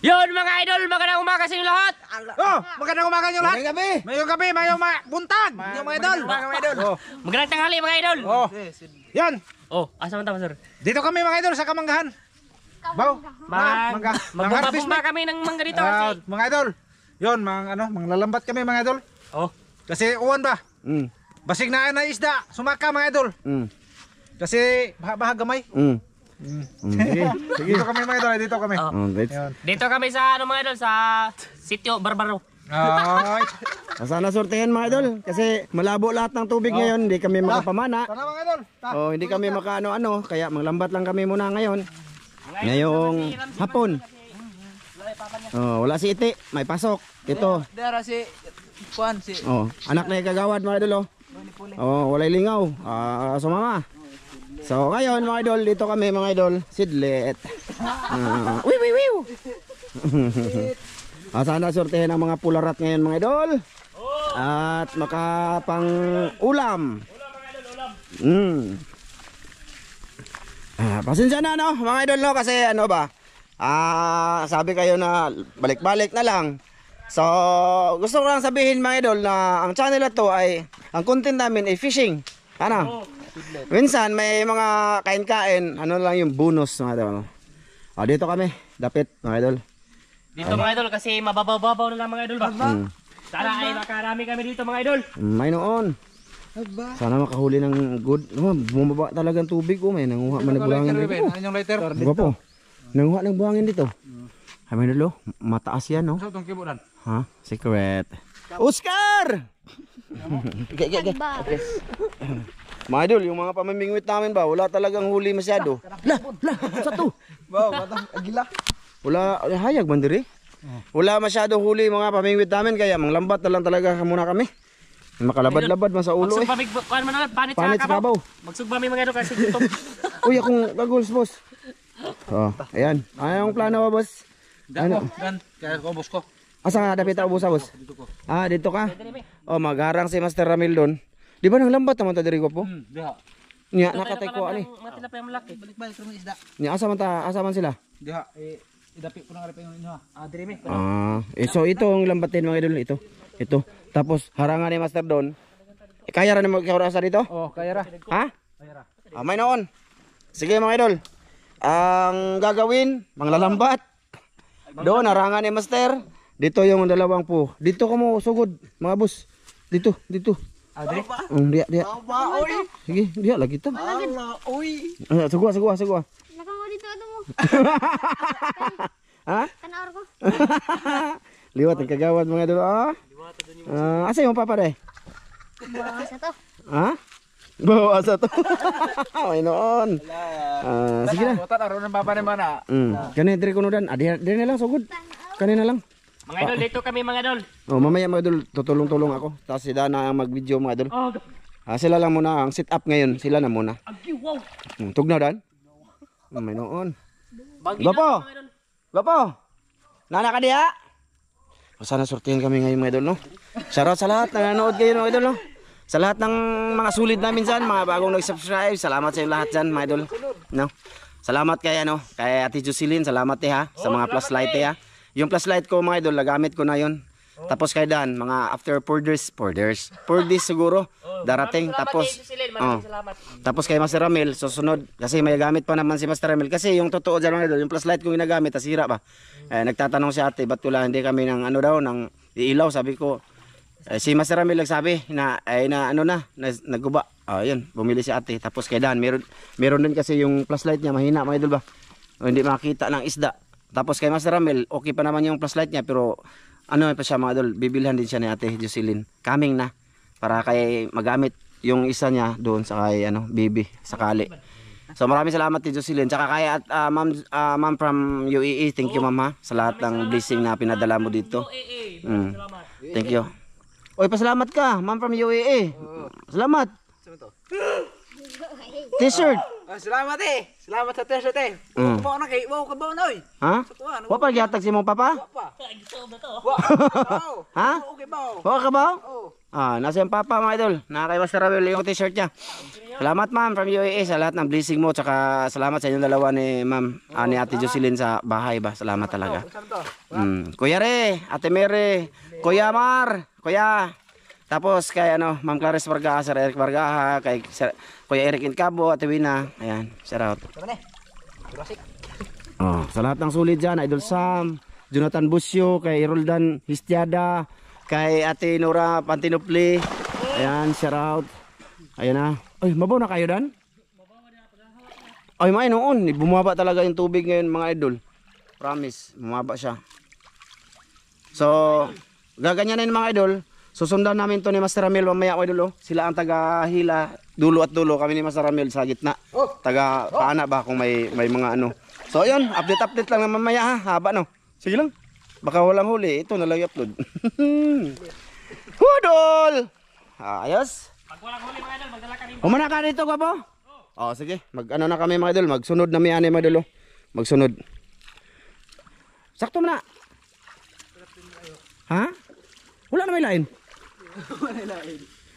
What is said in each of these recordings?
Yun mga idol, magandang umaga sa inyo lahat. Oh, magandang umaga nyo lahat. Magandang gabi. Mayong gabi, mayong buntag. Yung mga idol. Oh. Magandang tanghali mga idol. Oh. Yan. Oh, asa man tama sir? Dito kami mga idol sa Kamanggahan. Baw. Mangga. Magbubumba kami ng mangga dito kasi. Mga idol. Yon, manglalambat kami mga idol. Oh. Kasi uwan ba? Basig na isda, sumaka mga idol. Kasi baha gamay. Sige. Dito kami mga idol, dito kami. Yan. Dito kami sa ano mga idol sa Sitio Barbaro. Ay. Sana sortehan mga idol kasi malabo lahat ng tubig ngayon, hindi kami makapamana. Tara mga idol. Oh, hindi kami makaano-ano, kaya manglambat lang kami muna ngayon. Ngayong hapon. Oh, wala si Iti, may pasok. Ito. Dara si Juan si. Oh, anak na kagawad mga idol oh. Oh, walay lingaw. Sumama. So ngayon mga idol, dito kami mga idol, sidlet. Wiw. Sana sortehan ang mga pularat ngayon mga idol. At makapang ulam. Pasensya na no mga idol no kasi ano ba? Sabi kayo na balik-balik na lang. So gusto ko lang sabihin mga idol na ang channel na to ay ang content namin ay fishing. Ano? Minsan may mga kain-kain, ano lang yung bonus mga idol. Dito kami, dapit mga idol. Dito mga idol kasi mababaw-babaw na lang mga idol ba? Sana ay makarami kami dito mga idol. May noon. Sana makahuli ng good. Bumaba talagang tubig may nanguha man ng buhangin dito. Anyong lighter? Diba po? Nanguha ng buhangin dito. Ay may nulo, mataas yan no. Sa itong kibulan. Ha? Secret. Oscar! Okay. Mga idol, yung mga pamimingwit namin ba, wala talagang huli masyado. Sa to? Wow, batang agila. Wala, hayag man diri. Wala masyado huli mga pamingwit namin, kaya manglambat na lang talaga muna kami. Makalabad-labad man sa ulo eh. Panit sa kabaw. Magsugba mi mga idol kasi gutom. Uy, akong gagols boss. Oh, ayan. Anong plano ba boss? Ano? Gan, kaya ko boss ko. Asa nga dapit ako boss? Dito ka? Oh, magharang si Master Ramil doon. Di ba nang lambat naman ta diri ko po? Diha. Nya nakatay ko ani. Matila pa yung malaki. Balik-balik sa mga isda. Nya asa man sila? Diha. Idapi ko na nga yung inyo ha. Diri mi. So ito ang lambatin mga idol ito. Ito. Tapos harangan ni Master doon. Kaya ra na magkaurasa dito? Oh, kaya ra. Ha? May noon. Sige mga idol. Ang gagawin, manglalambat. Doon harangan ni Master. Dito yung dalawang po. Dito ka mo sugod mga boss. Dito. Diri. Dia. Sige, dia lagi to. Sugwa. Nakang mo dito ato mo. Ha? Tanaor ko. Liwat ang kagawad mga idol. Asa yung papa deh? Bawa sa to. Ha? Bawa sa to. May noon. Sige na. Butat aron ng papa ni mana. Kani diri kuno dan. Adi na lang sugod. Kanina lang. Mga idol, dito kami mga idol. Mamaya mga idol, tutulong-tulong ako. Tapos sila na ang mag-video mga idol. Sila lang muna ang sit up ngayon. Sila na muna. Wow. Tugnaw dan. May noon. Bagi Gapo. mga idol. Gapo. Nana ka diha? Sana sortihan kami ngayon mga idol no. Shoutout sa lahat na nanood kayo mga idol no. Sa lahat ng mga sulit namin dyan, mga bagong nag-subscribe, salamat sa inyo lahat dyan mga idol. No? Salamat kay Ate Jocelyn, salamat ha sa mga plus light ha. Yung plus light ko mga idol, nagamit ko na yon. Tapos kay Dan, mga after 4 days siguro darating. Tapos kay Master Ramil, susunod. Kasi may gamit pa naman si Master Ramil. Kasi yung totoo dyan mga idol, yung plus light kong ginagamit, nasira ba? Nagtatanong si ate, ba't wala hindi kami ng ng iilaw? Sabi ko, si Master Ramil nagsabi na nagguba. Yun, bumili si ate. Tapos kay Dan, meron din kasi yung plus light niya, mahina mga idol ba? Hindi makita ng isda. Tapos kay Master Ramil, okay pa naman yung flashlight niya pero pa siya mga idol, bibilhan din siya ni Ate Jocelyn. Coming na para kay magamit yung isa niya doon sa kay baby sakali. So maraming salamat Ate Jocelyn. Tsaka kay ma'am from UAE, thank you ma'am ha sa lahat ng blessing na pinadala mo dito. Thank you. Oy, pasalamat ka, ma'am from UAE. Salamat. T-shirt. Salamat Salamat sa t-shirt Kubaw na kay, wow kabaw na oy. Ha? Wa pa gihatag si mong papa? Pa. Gusto na to. Wow. Ha? Okay baw. Wa ka ba? Oh. Nasa yung papa mga idol. Nakakay Master Ramil yung t-shirt niya. Salamat ma'am from UAE sa lahat ng blessing mo. Tsaka salamat sa inyong dalawa ni ma'am, ni Ate Jocelyn sa bahay ba. Salamat talaga. Kuya Re, Ate Mere, Kuya Mar, Kuya. Tapos kay Ma'am Clarice Vargaha, Sir Eric Vargaha, kay Kuya Eric Incabo, Ate Wina. Ayan, shout out. Sa lahat ng sulit dyan, Idol Sam, Jonathan Busyo, kay Roldan Histiada, kay Ate Nora Pantinopli. Ayan, shout out. Ayan na. Ay, mabaw na kayo dan? Ay, may noon. Bumaba talaga yung tubig ngayon mga idol. Promise, bumaba siya. So, gaganyanin mga idol. Susundan namin to ni Master Ramil mamaya mga idol. Sila ang taga-hila, dulo at dulo. Kami ni Master Ramil sa gitna. Taga-paana ba kung may mga ano. So, yun. Update lang na mamaya ha. Haba no. Sige lang. Baka walang huli. Ito na lang i-upload. Hudol! Ayos. Pag walang huli mga idol, magdala ka rin. Umana ka dito ka po? Sige. Mag-ano na kami mga idol. Magsunod na may ani mga idol. Magsunod. Sakto mo na. Ha? Wala na may lain.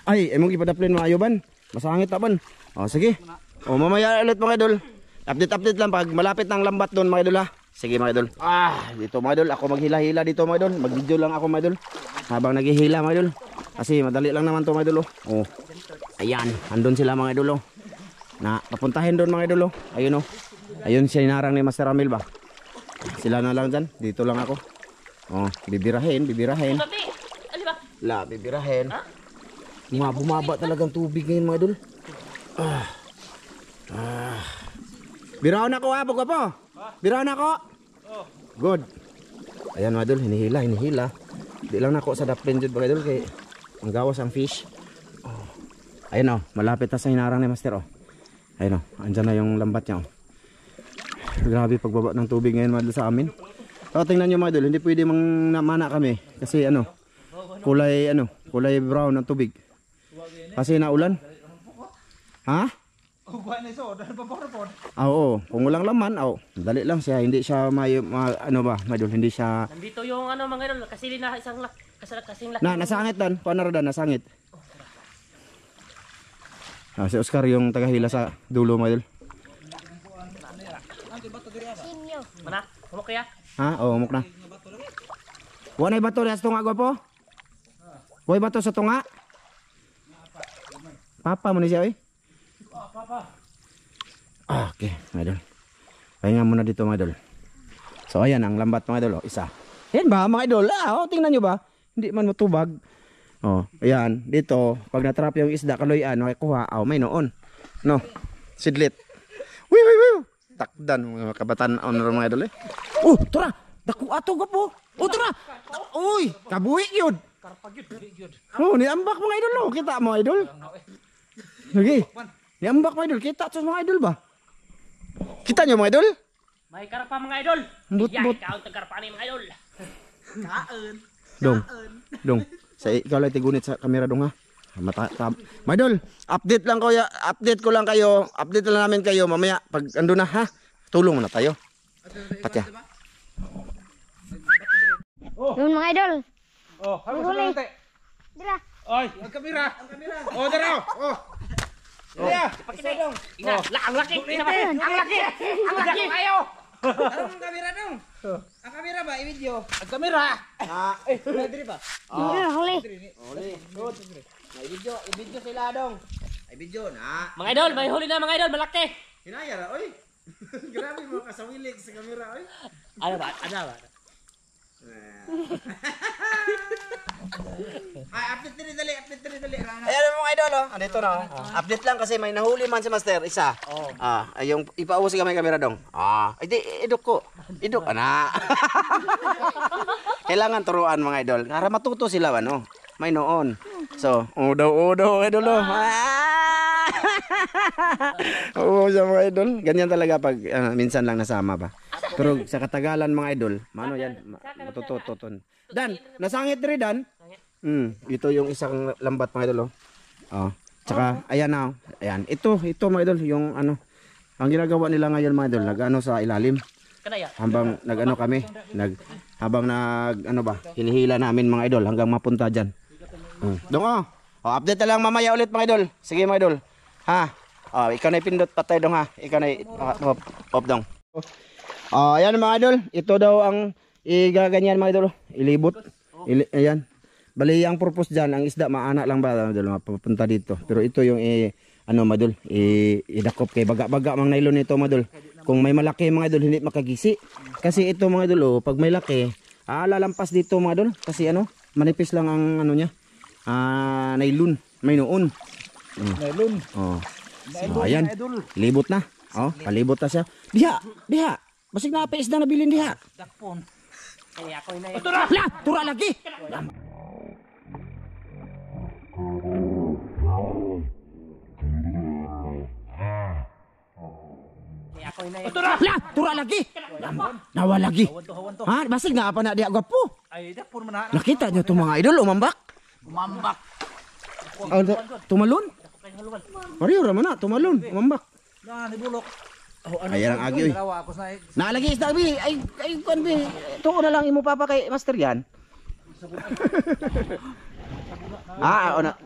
Ay, emong ipadaplin mga ayuban. Masangit taban. Sige. Mamaya ulit mga idol. Update lang pag malapit ng lambat doon mga idol ha. Sige mga idol. Dito mga idol. Ako maghila-hila dito mga idol. Mag-video lang ako mga idol. Habang naghihila mga idol. Kasi madali lang naman to mga idol. Ayan. Andun sila mga idol. Papuntahin doon mga idol. Ayun Ayun siya inarang ni Master Ramil ba. Sila na lang dyan. Dito lang ako. Bibirahin. Bibirahin. Bumaba talagang tubig ngayon mga idol. Biraon ako ha, bago po. Biraon ako. Good. Ayan mga idol, hinihila. Di lang ako sa daplin dyan mga idol kay ang gawas ang fish. Ayun malapit na sa hinarang ni Master Ayun andyan na yung lambat niya Grabe pagbaba ng tubig ngayon mga idol sa amin. Tingnan nyo mga idol, hindi pwede mana kami kasi kulay brown ang tubig. Kasi naulan. Ha? Oo, kung walang laman, dali lang siya, hindi siya hindi siya. Nandito yung mga idol, kasili na isang kasing laki. Nasangit dan, paano dan nasangit. Si Oscar yung tagahila sa dulo mga idol. Sinyo. Mana? Humok kaya? Umok na. Wanay bato sa tunga ko po? Way bato sa tunga? Papa mo ni siya Okay, mga idol. Pahinga muna dito mga idol. So ayan ang lambat mga idol. Isa. Yan ba mga idol? Tingnan nyo ba? Hindi man matubag. Ayan. Dito, pag natrap yung isda kaloyan, kuha. May noon. Sidlit. Wiw. Takdan mga kabataan mga idol Tura! Daku ato ka po. Tura! Uy! Kabuhi yun! Niambak mga idol Kita mga idol. Lagi. Niambak mga idol. Kita sa mga idol ba? Kita nyo mga idol? May karpa mga idol. But. Ikaw ang karpa ni mga idol. Dong. Ikaw lang tigunit sa kamera dong ha. Mga idol, update ko lang kayo. Update lang namin kayo mamaya pag ando na ha. Tulong na tayo. Patya. Yun mga idol. Huli. Dila. Ang kamera. Dara. Pakita dong. Ang laki. Ang laki kayo. Ang kamera dong. Ang kamera ba i-video? Ang kamera. Diri ba? Huli. I-video sila dong. I-video na. Mga idol, may huli na mga idol, malaki. Hinaya ra oy. Grabe mo kasawilig sa kamera oy. Ano ba? Update dali. Ayan mga idol Andito na Update lang kasi may nahuli man si Master. Isa. Yung ipauwi ka may kamera dong. Idok ko. Idok na. Kailangan turuan mga idol. Para matuto sila may noon. So, udaw idol siya mga idol. Ganyan talaga pag minsan lang nasama ba. Pero sa katagalan mga idol, yan? Matututon. Dan, nasangit rin Dan. Ito yung isang lambat mga idol Tsaka ayan na Ayan. Ito mga idol yung ang ginagawa nila ngayon mga idol, nag sa ilalim. Habang kami, hinihila namin mga idol hanggang mapunta diyan. Dong oh. Oh, update na lang mamaya ulit mga idol. Sige mga idol. Ha? Oh, ikaw na ipindot patay dong ha. Ikaw na off dong. Ayan mga idol. Ito daw ang igaganyan mga idol. Ilibot. Ayan. Bali ang purpose dyan, ang isda maana lang ba mga idol, mapapunta dito. Pero ito yung ano mga idol, idakop kay baga-baga mang nylon nito mga idol. Kung may malaki mga idol, hindi makagisi. Kasi ito mga idol, pag may laki, lalampas dito mga idol. Kasi ano, manipis lang ang ano niya. Nylon, may noon. Nylon. Oh. So, ayan. Libot na. Oh, palibot na siya. Diha. Basig na pa isda na bilin diha. Dakpon. Ay, ako na yun. La, tura lagi. Ay, ako na yun. La, tura lagi. Nawa lagi. Ha, basig na pa na diha gwapo. Ay, dakpon man na. Nakita niyo itong mga idol umambak? Umambak. Tumalon? Pariyo raman na, tumalon, umambak. Na, nibulok. Ayan ang agi oy. Dalawa ako sa Nalagi isda bi. Ay kon bi. Tuo na lang imo papa kay master yan.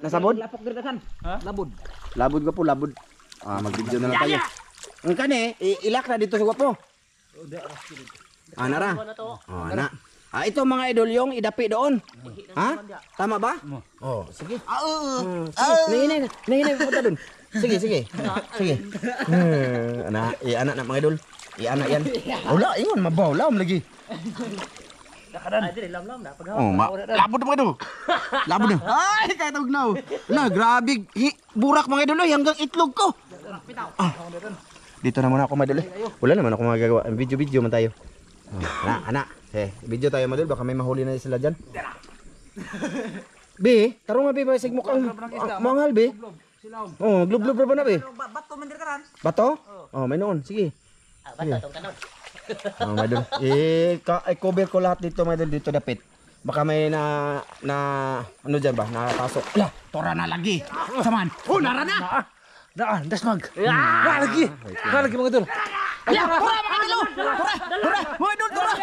Nasabod? lapok diri kan. Labod. Labod ka po, labod. Mag-video na lang tayo. Ang kani, ilak na dito sa gwapo. Nara. Na. Ito mga idol yung idapi doon. Ha? Tama ba? Sige. Nahinay punta doon. Sige. Anak na mga idol. Anak yan. Wala, ingon mabaw lagi. Ay, dili, lam-lam na. Labod mga idol. Labod na. Ay, kaya tawag na. Wala, grabe. Burak mga idol hanggang itlog ko. Dito na muna ako mga idol. Wala naman ako magagawa. Video man tayo. Anak. Video tayo mga idol. Baka may mahuli na sila dyan. Be, tarong nga be. Basig mukhang manghal be. Glub-glub ba na be? Bato man diri kan. Bato? May noon. Sige. Bato, itong tanong. Mga idol. I-cover ko lahat dito mga idol. Dito dapit. Baka may na ano dyan ba? Napasok. Tora na lagi. Saman. Nara na. Daan, dasmag. Lagi mga idol. Tora mga idol. Tora. Mga idol, tora.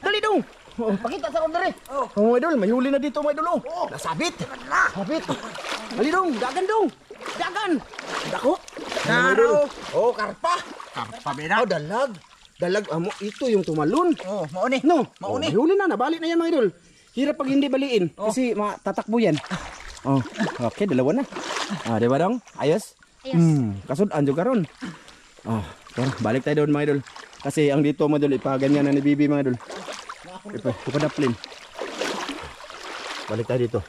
Dali dong. Pakita sa kong dali. Mga idol, may huli na dito mga idol. Nasabit. Dali dong, dagan dong. Dagan. Dako. Naro. Karpa. Karpa beda. Dalag. Ito yung tumalon. Mauni. No, Mauni. may huli na, nabalik na yan mga idol. Hirap pag hindi baliin kasi tatakbo yan. Okay, dalawa na. Di ba dong? Ayos? Kasud-an juga ron. Tara, balik tayo doon mga idol. Kasi ang dito mga idol, ipaganyan na ni Bibi mga idol. Ipadaplin. Balik tayo dito.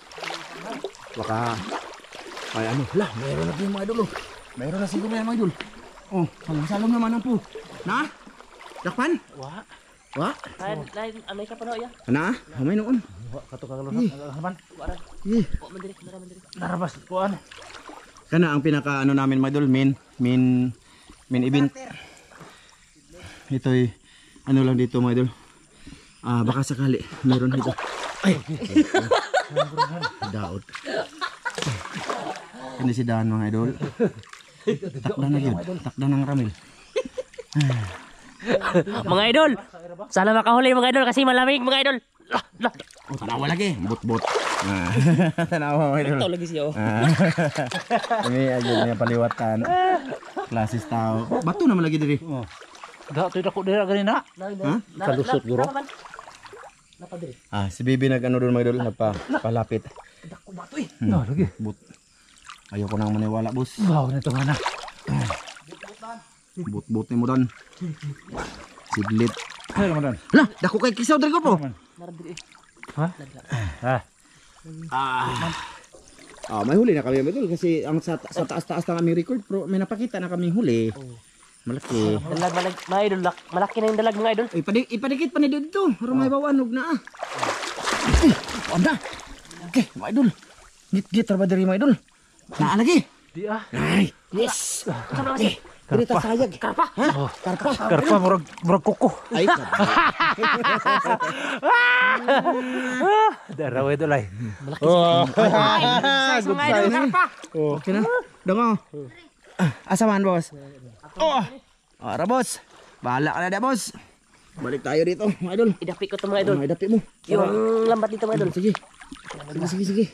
Baka, mayroon na din mga idol. Mayroon na siguro yan mga idol. Salong naman ang po. Na? Dakpan? Wa? Lain, amay ka pa na, ya. Na? May noon. Katukang naman. Narabas kuan. Kana ang pinaka namin mga idol, main event. Ito'y lang dito mga idol. Baka sakali meron dito. Ay. Daot. Ini si Dan mga idol. Takdan na yun. Takdan ng ramil. Mga idol, sana makahuli mga idol kasi malamig mga idol. Tanawa lagi. Bot-bot. Tanawa mga idol. Ito lagi siya. Ini aja niya paliwatan. Klasis tao. Bato naman lagi diri. Dako dako dira ganina. Kalusot guro. Si Bibi nag-ano doon mga idol, nagpalapit. Dako bato eh. Lagi. But. Ayoko nang maniwala, boss. Wow, nito nga na. But-but mo doon. Sidlit. Ay, Ramadan. Lah, dako kay kisaw diri ko po. May huli na kami mga idol kasi ang sa taas-taas na kami record, pero may napakita na kaming huli. Malaki. Dalag mga idol, malaki na yung dalag mga idol. Ipadikit pa ni dito. Para may bawanog na. Anda. Okay, mga idol. Git-git ra ba diri mga idol? Naa lagi. Di Ay, yes. Okay. Diri ta sayag. Karpa. Ha? Karpa. Karpa murag kuko. Ay. Daraw ito lay. Size mga idol, karpa. Okay na. Dongo. Asaman, boss. Ara, boss. Bahala ka na da, boss. Balik tayo dito, mga idol. Idapi ko to mga idol. Idapi mo. Yung lambat dito mga idol. Sige. Sige.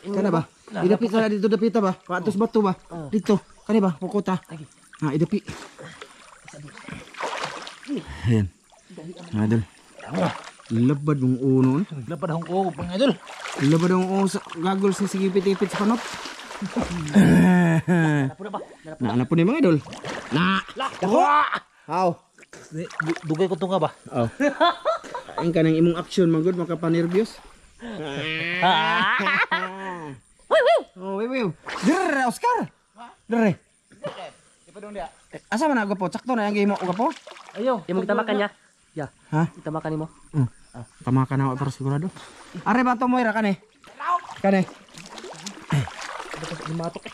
Kana ba? Idapit na dito dapita ba? Paantos bato ba? Dito. Kani ba? Pukota. Ha, idapi. Ayan. Mga idol. Labad mong uno. Lapad akong ko, mga idol. Labad mong uno sa goggles na sigipit-ipit sa panot. Na po ni mga idol. Na! Dako! How? Dugay ko to nga ba? Oh. Kain ka ng imong action, mga good, makapanervyos. Oh, wiw. Dire, Oscar. Dire. Asa man ako po? Sakto na yung game mo po? Ayo, yung magtamakan niya. Ya. Ha? Itamakan nimo. Tama ka na ako pero sigurado. Are ba to Moira kane? Kane. Limatok eh.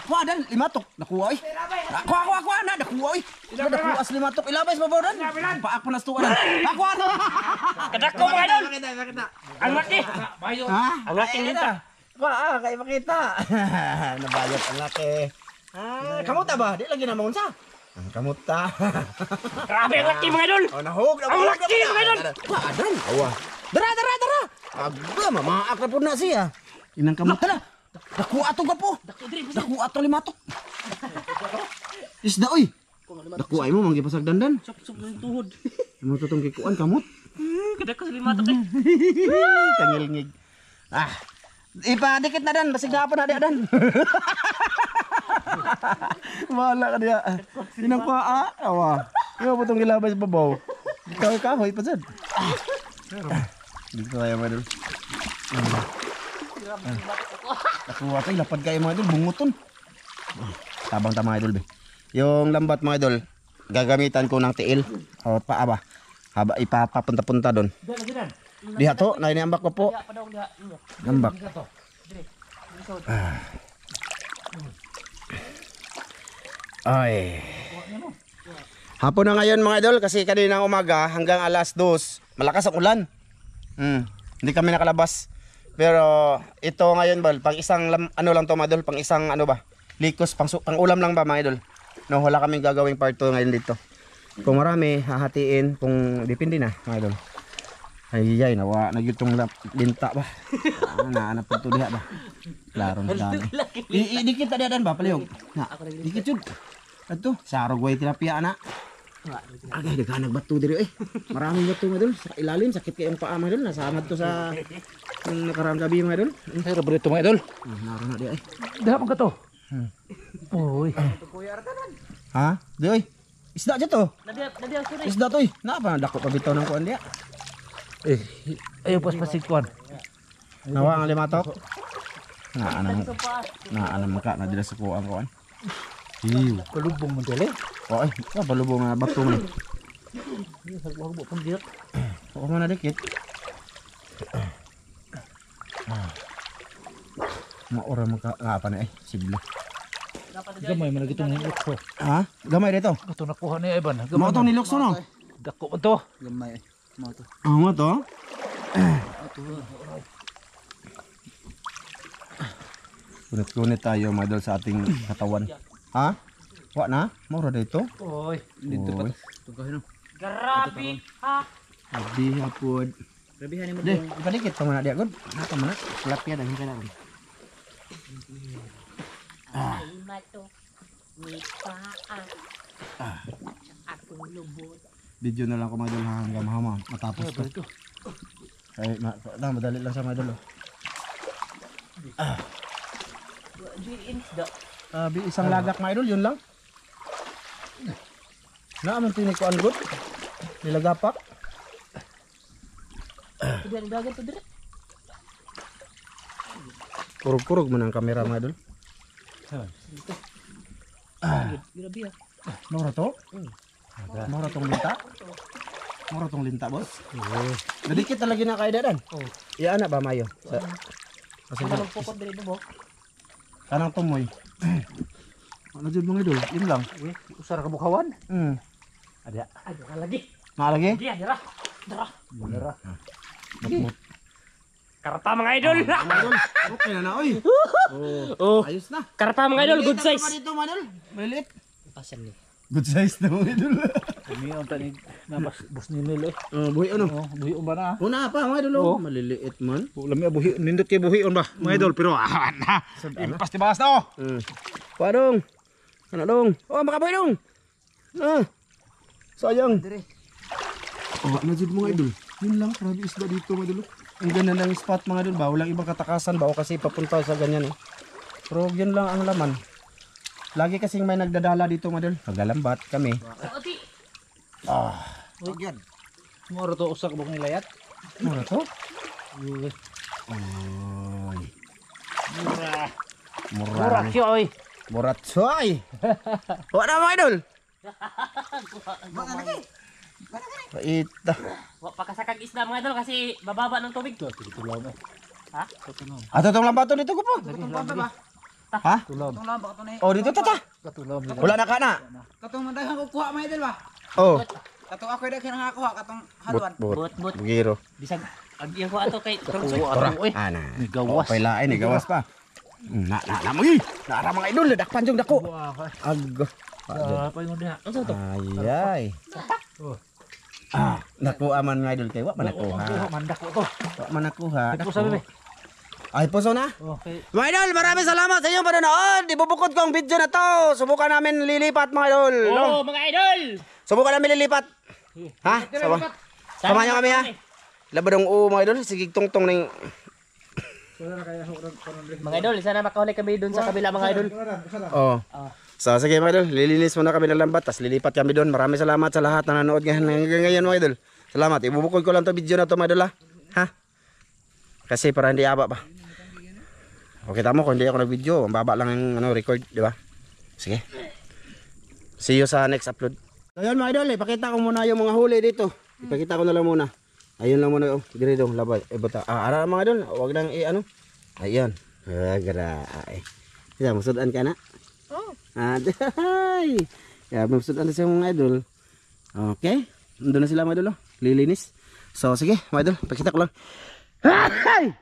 Kuadan, limatok. Nakuha oy. Kuha na, nakuha oy. Nakuha as limatok. Ilabay sa baboran. Paak pa nas tuwanan. Nakuha to. Kadako mga idol. Ang laki. Ha? Ang laki nito. Kaya makita. Nabayot ang laki. Kamuta ba? Di lagi na maunsa. Kamuta. Grabe ang laki mga idol. Oh, nahog. Ang laki mga idol. Kuadan. Awa. Dara. Agba, mamaak na po na siya. Inang kamuta na. Nakuha to gapo. Nakuha to limatok. Isda oy. Nakuha mo manggi pasag dandan. Sup ng tuhod. Mo tutong kikuan kamot. Kadako sa limatok eh. Kangilngig. Ipadikit na dan, basig na pa na dia dan. Wala ka dia. Inang paa. Awa. Yo butong gilabay sa babaw. Kahoy pa sad. Dito tayo mga idol. Nakuha tayo, lapad kayo mga idol, bunguton. Tabang ta mga idol be. Yung lambat mga idol, gagamitan ko ng tiil. O paa ba? Haba ipapapunta-punta doon. Diha to, nainiambak ko po. Lambak. Ay. Hapon na ngayon mga idol kasi kaninang umaga hanggang alas 2, malakas ang ulan. Hindi kami nakalabas. Pero ito ngayon bal, pang isang ano lang to mga idol, pang isang ano ba? Likos pang ulam lang ba mga idol? No, wala kaming gagawing part 2 ngayon dito. Kung marami hahatiin, kung depende na mga idol. Ay nawa nagyutong linta ba? Naanap to diha ba? Klaro na dami. Dikit ta diyan ba palihog? Na. Dikit jud. Adto, sarog way tilapia ana. Agay daghan nagbato diri eh. Maraming bato mga idol sa ilalim, sakit kay ang paa mga idol, nasamad to sa nakarang gabi mga idol. Pero brito mga idol. Naroon na di ay. Dapat ka to. Oy. Ha? Di oy. Isda dito to. Nadi ang sunay. Isda to eh. Na pa dako pa bitaw ng kuan diya. Ayo pas pasikuan. Nawa ang limatok. Naanam ka na dira sa kuan. Hiu. Palubong mo dili. Oy, balubong na bato mo. Huwag pang dirt. Oo mo na dikit. Maura mo ka apa na eh, siblo. Gamay man gitong nilokso. Ha? Gamay dito. Ito nakuha ni Ivan. Mo tong nilokso no? Dako man to. Mo to. Kunit-kunit tayo mga idol sa ating katawan. Ha? Wa na? Maura dito. Oy. Dito pa. Grabe ha. Abi hapon. Grabihan mo Di, ipadikit pa man dia god. Napa man? Tilapia daghan ka na. Limatok. May paa. Akong lubot. Video na lang ko mga idol hanggang mahama matapos to. Ay, madali lang sa mga idol. Abi isang lagak mga idol, yun lang. Naaman tinik ko ang good. Nilagapak. Ang dagat to dire. Kurog-kurog mo ng kamera mga idol. Grabe ha. Mura to? Mura tong linta? Mura tong linta, boss? Nadikit talaga na kaidadan. Iya anak ba mayo? Ang pokot dire mo. Kanang tumoy. Ano jud mga idol? Yun lang. Usara ka bukawan. Ada lagi. Naalagi? Dia dira. Mulera. Karata mga idol. Okay na na, oy. Oh, Ayos na. karata mga idol, good size. Dito, mga idol. Maliit. Asan ni? Good size na mga idol. Kami ang tanig Bus ni Mil eh. Buhi ano? Buhi ba na? Una pa mga idol. Oo. Maliliit man. Lami buhi, nindot kay buhi ba mga idol pero na. Impas ti bahas na oh. Padong. Ano dong? Oh, makabuhi dong. Sayang. Oh, najud mga idol. Yun lang, grabe isda dito mga idol. Ang ganda ng spot mga idol ba? Walang ibang katakasan ba? O kasi papunta sa ganyan eh. Pero yun lang ang laman. Lagi kasing may nagdadala dito mga idol. Paglalambat kami. Huwag yan. Moro to usak buk nilayat. Ano to? Uy. Oy. Mura. Mura. Oy. Murat soy. Wala mga idol. Paita. Wa pa kasakag isda mga idol kasi bababa ng tubig. Ha? Ato tong lambaton dito ko po. Ha? Tulom. Katong lamba katong Oh, dito tata. Katulom. Wala na ka na. katong mandahan ko kuha mga idol ba? Oh. Katong ako daw kinakuha katong haluan. But. Bugiro. Bisag agyan ko ato kay Tungsoy. Tora. Ana. Gawas. Okay lain ni gawas pa. Na magi. Nara mga idol dakpan jung dako. Ag. Apa yung diha? Unsa to? Ayay. Nakuha man nga idol kay wa man nakuha. Mandak ko to. Wa man nakuha. Ito sa bebe. Ay puso na. Okay. Mga idol, maraming salamat sa inyong panonood. Ibubukod ko ang video na to. Subukan namin lilipat mga idol. No? Oh, mga idol. Subukan namin lilipat. Ha? Sama niyo kami ha. Labadong mga idol. Sige tungtong ning. Mga idol, sana makahuli kami doon sa kabila mga idol. Oh. So sige mga idol, lilinis muna kami ng lambat. Tapos lilipat kami doon. Maraming salamat sa lahat na nanood ngayon mga idol. Salamat. Ibubukod ko lang to video na to mga idol ha. Ha? Kasi para hindi aba pa. Okay, tama ko hindi ako nag-video. Ang baba lang ang record, di ba? Sige. See you sa next upload. So yun mga idol, ipakita ko muna yung mga huli dito. Ipakita ko na lang muna. Ayun lang muna, dire dong, labay. Bata. Ara mga idol, wag nang ano. Ayun. Grabe. Kaya musudan ka na? Oo. Aday. Kaya musudan na siya mga idol. Okay. Nandun na sila mga idol, lilinis. So sige, mga idol, pakita ko lang. Ay!